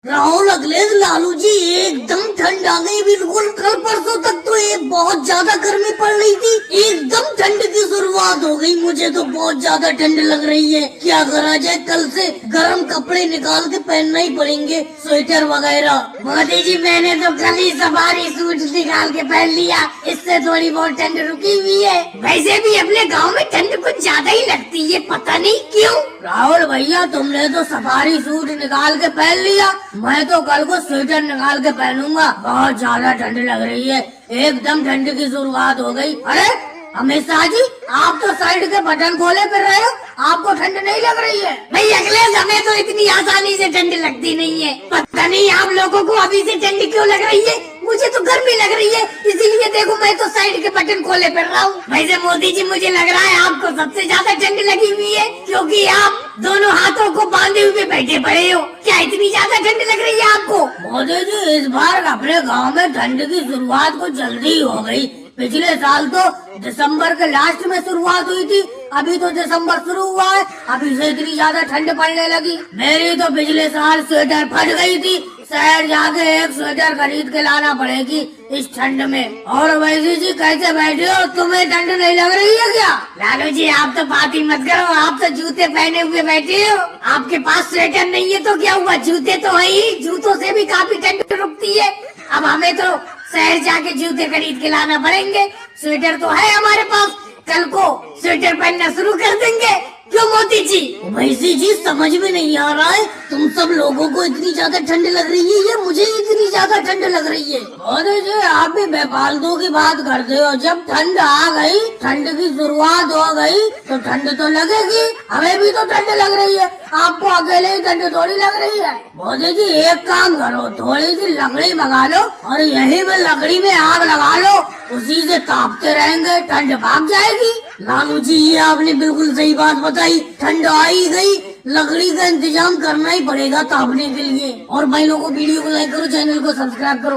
राहुल अखिलेश लालू जी एकदम ठंड आ गई बिल्कुल। कल परसों तक तो ये बहुत ज्यादा गर्मी पड़ रही थी, एकदम ठंड की शुरुआत हो गई। मुझे तो बहुत ज्यादा ठंड लग रही है। क्या करा जाए, कल से गर्म कपड़े निकाल के पहनना ही पड़ेंगे, स्वेटर वगैरह। मोदी जी मैंने तो कल ही सफारी सूट निकाल के पहन लिया, इससे थोड़ी बहुत ठंड रुकी हुई है। वैसे भी अपने गाँव में ठंड कुछ ज्यादा ही लगती है, पता नहीं क्यों। राहुल भैया तुमने तो सफारी सूट निकाल के पहन लिया, मैं तो कल को स्वेटर निकाल के पहनूंगा। बहुत ज्यादा ठंड लग रही है, एकदम ठंड की शुरुआत हो गई। अरे अमित शाह जी, आप तो साइड के बटन खोले फिर रहे हो, आपको ठंड नहीं लग रही है? भाई अखिलेश, हमें तो इतनी आसानी से ठंड लगती नहीं है। पता नहीं आप लोगों को अभी से ठंड क्यों लग रही है, मुझे तो गर्मी लग रही है, इसीलिए देखो मैं तो साइड के बटन खोले फिर रहा हूँ। वैसे मोदी जी मुझे लग रहा है आपको सबसे ज्यादा ठंड लगी हुई है, क्योंकि आप दोनों हाथों को बांधे हुए बैठे पड़े हो। क्या इतनी ज्यादा ठंड लग रही है आपको? मोदी जी इस बार अपने गाँव में ठंड की शुरुआत कुछ जल्दी हो गई। पिछले साल तो दिसंबर के लास्ट में शुरुआत हुई थी, अभी तो दिसंबर शुरू हुआ है, अभी से इतनी ज्यादा ठंड पड़ने लगी। मेरी तो पिछले साल स्वेटर फट गई थी, शहर जाके एक स्वेटर खरीद के लाना पड़ेगी इस ठंड में। और वैसी जी कैसे बैठे हो, तुम्हें ठंड नहीं लग रही है क्या? लालू जी आप तो बात ही मत करो, आप तो जूते पहने हुए बैठे हो। आपके पास स्वेटर नहीं है तो क्या हुआ, जूते तो है ही, जूतों से भी काफी ठंड रुकती है। अब हमें तो शहर जाके जूते खरीद के लाना पड़ेंगे, स्वेटर तो है हमारे पास, कल को स्वेटर पहनना शुरू कर देंगे। क्यों मोदी जी? वैसी जी समझ में नहीं आ रहा है, तुम सब लोगों को इतनी ज्यादा ठंड लग रही है या मुझे इतनी ज्यादा ठंड लग रही है? मोदी जी आप भी बेफालतू की बात करते हो। जब ठंड आ गई, ठंड की शुरुआत हो गई तो ठंड तो लगेगी, हमें भी तो ठंड लग रही है, आपको अकेले ही ठंड थोड़ी लग रही है। मोदी जी एक काम करो, थोड़ी सी लकड़ी मंगा लो और यही में लकड़ी में आग लगा लो, उसी से तापते रहेंगे, ठंड भाग जाएगी। लालू जी ये आपने बिल्कुल सही बात बताई, ठंड आई गई, लकड़ी का इंतजाम करना ही पड़ेगा तापने के लिए। और भाई लोगों को वीडियो को लाइक करो, चैनल को सब्सक्राइब करो।